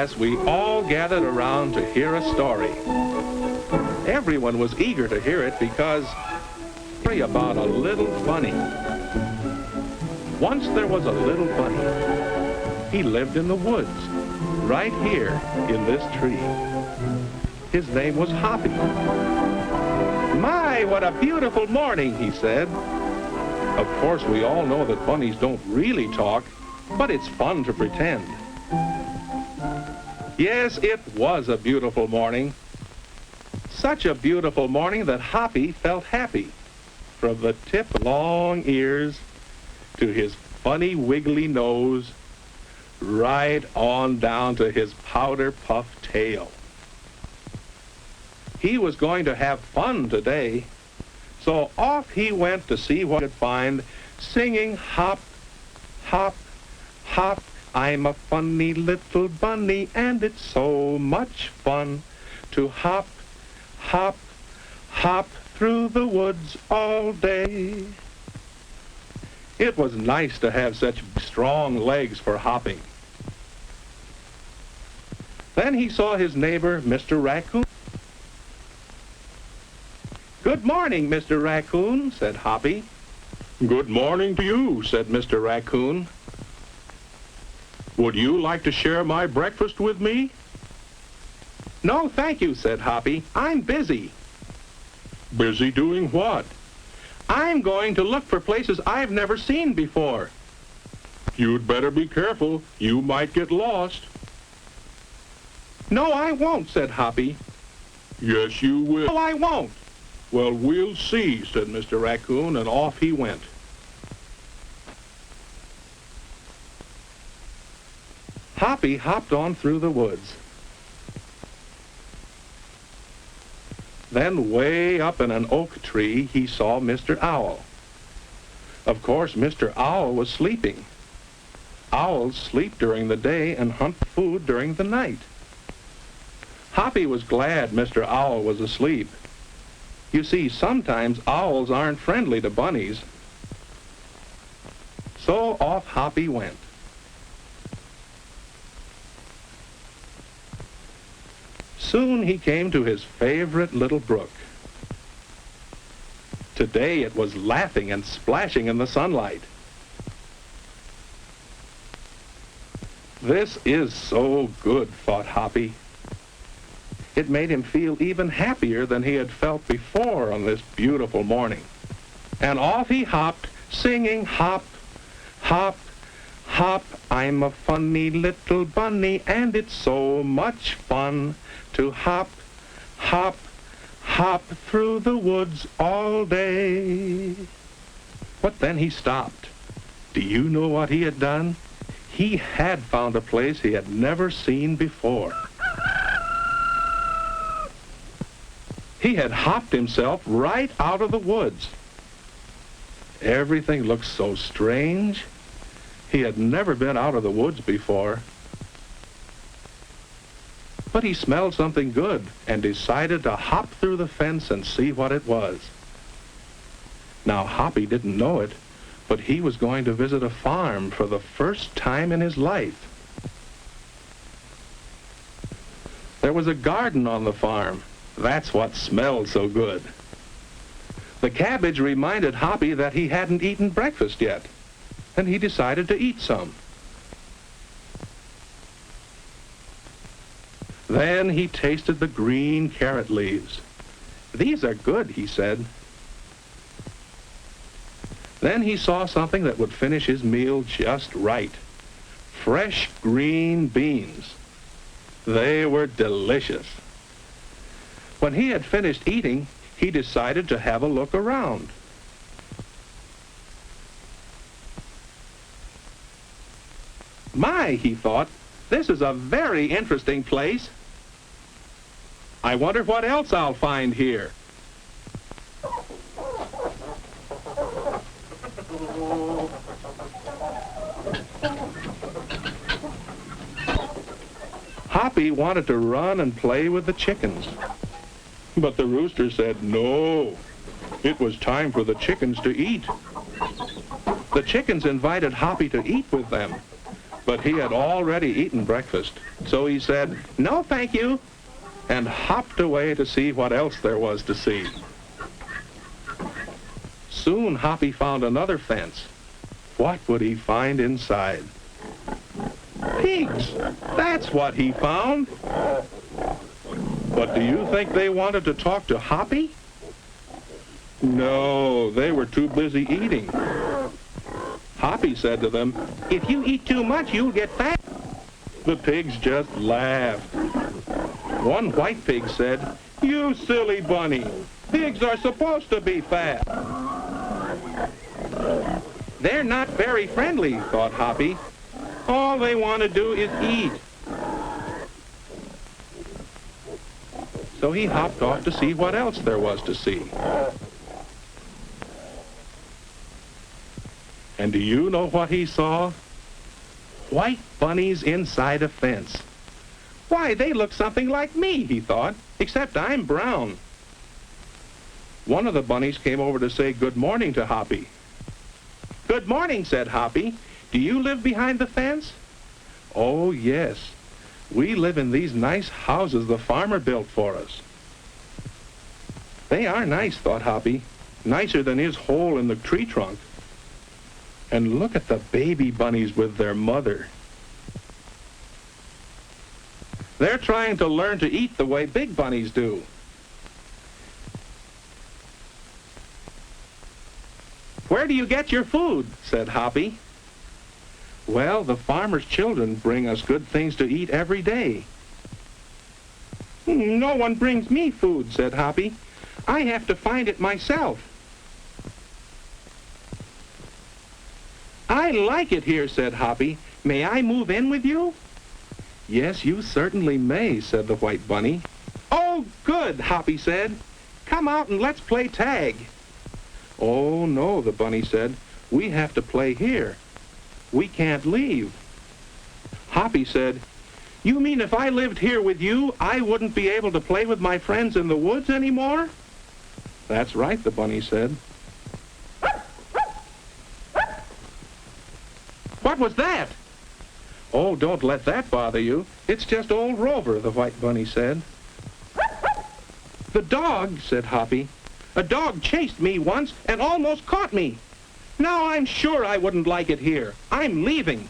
class, we all gathered around to hear a story. Everyone was eager to hear it because it's about a little bunny. Once there was a little bunny. He lived in the woods, right here in this tree. His name was Hoppy. "My, what a beautiful morning," he said. Of course, we all know that bunnies don't really talk, but it's fun to pretend. Yes, it was a beautiful morning. Such a beautiful morning that Hoppy felt happy. From the tip of long ears to his funny wiggly nose, right on down to his powder puff tail. He was going to have fun today, so off he went to see what he could find, singing hop, hop, hop. I'm a funny little bunny, and it's so much fun to hop, hop, hop through the woods all day. It was nice to have such strong legs for hopping. Then he saw his neighbor, Mr. Raccoon. "Good morning, Mr. Raccoon," said Hoppy. "Good morning to you," said Mr. Raccoon. "Would you like to share my breakfast with me?" "No, thank you," said Hoppy. "I'm busy." "Busy doing what?" "I'm going to look for places I've never seen before." "You'd better be careful. You might get lost." "No, I won't," said Hoppy. "Yes, you will." "No, I won't." "Well, we'll see," said Mr. Raccoon, and off he went. Hoppy hopped on through the woods. Then way up in an oak tree, he saw Mr. Owl. Of course, Mr. Owl was sleeping. Owls sleep during the day and hunt food during the night. Hoppy was glad Mr. Owl was asleep. You see, sometimes owls aren't friendly to bunnies. So off Hoppy went. Soon he came to his favorite little brook. Today it was laughing and splashing in the sunlight. "This is so good," thought Hoppy. It made him feel even happier than he had felt before on this beautiful morning. And off he hopped, singing hop, hop, hop. I'm a funny little bunny, and it's so much fun to hop, hop, hop through the woods all day. But then he stopped. Do you know what he had done? He had found a place he had never seen before. He had hopped himself right out of the woods. Everything looked so strange. He had never been out of the woods before. But he smelled something good and decided to hop through the fence and see what it was. Now, Hoppy didn't know it, but he was going to visit a farm for the first time in his life. There was a garden on the farm. That's what smelled so good. The cabbage reminded Hoppy that he hadn't eaten breakfast yet, and he decided to eat some. Then he tasted the green carrot leaves. "These are good," he said. Then he saw something that would finish his meal just right. Fresh green beans. They were delicious. When he had finished eating, he decided to have a look around. "My," he thought, "this is a very interesting place. I wonder what else I'll find here." Hoppy wanted to run and play with the chickens. But the rooster said no. It was time for the chickens to eat. The chickens invited Hoppy to eat with them, But he had already eaten breakfast, so he said, "No, thank you," and hopped away to see what else there was to see. Soon Hoppy found another fence. What would he find inside? Pigs! That's what he found! But do you think they wanted to talk to Hoppy? No, they were too busy eating. Hoppy said to them, "If you eat too much, you'll get fat." The pigs just laughed. One white pig said, "You silly bunny, pigs are supposed to be fat." They're not very friendly, thought Hoppy. All they want to do is eat. So he hopped off to see what else there was to see. And do you know what he saw? White bunnies inside a fence. Why, they look something like me, he thought, except I'm brown. One of the bunnies came over to say good morning to Hoppy. "Good morning," said Hoppy. "Do you live behind the fence?" "Oh, yes. We live in these nice houses the farmer built for us." They are nice, thought Hoppy. Nicer than his hole in the tree trunk. And look at the baby bunnies with their mother. They're trying to learn to eat the way big bunnies do. "Where do you get your food?" said Hoppy. "Well, the farmer's children bring us good things to eat every day." "No one brings me food," said Hoppy. "I have to find it myself." "I like it here," said Hoppy. "May I move in with you?" "Yes, you certainly may," said the white bunny. "Oh, good," Hoppy said. "Come out and let's play tag." "Oh, no," the bunny said. "We have to play here. We can't leave." Hoppy said, "You mean if I lived here with you, I wouldn't be able to play with my friends in the woods anymore?" "That's right," the bunny said. "What was that?" "Oh, don't let that bother you. It's just old Rover," the white bunny said. "The dog," said Hoppy. "A dog chased me once and almost caught me. Now I'm sure I wouldn't like it here. I'm leaving."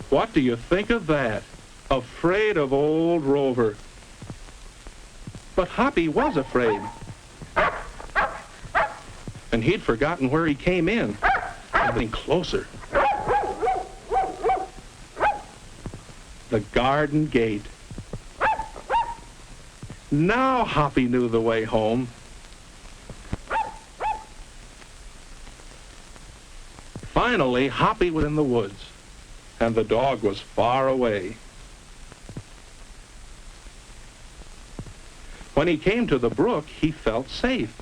What do you think of that? Afraid of old Rover. But Hoppy was afraid. And he'd forgotten where he came in. Getting closer. The garden gate. Now Hoppy knew the way home. Finally, Hoppy was in the woods, and the dog was far away. When he came to the brook, he felt safe.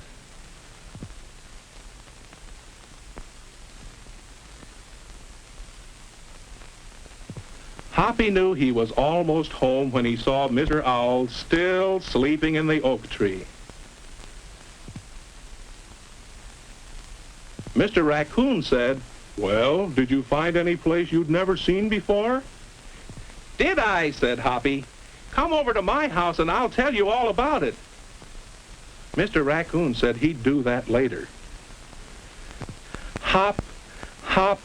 Hoppy knew he was almost home when he saw Mr. Owl still sleeping in the oak tree. Mr. Raccoon said, "Well, did you find any place you'd never seen before?" "Did I?" said Hoppy. "Come over to my house and I'll tell you all about it." Mr. Raccoon said he'd do that later. Hop, hop,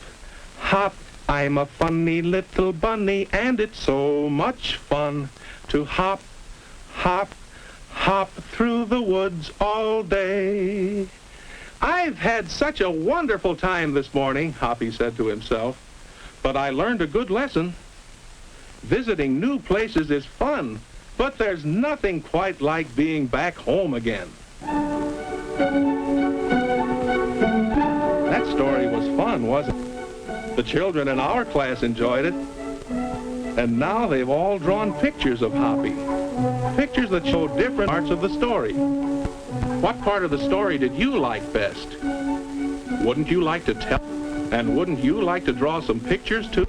hop. I'm a funny little bunny, and it's so much fun to hop, hop, hop through the woods all day. I've had such a wonderful time this morning, Hoppy said to himself, but I learned a good lesson. Visiting new places is fun, but there's nothing quite like being back home again. That story was fun, wasn't it? The children in our class enjoyed it, and now they've all drawn pictures of Hoppy. Pictures that show different parts of the story. What part of the story did you like best? Wouldn't you like to tell? And wouldn't you like to draw some pictures too?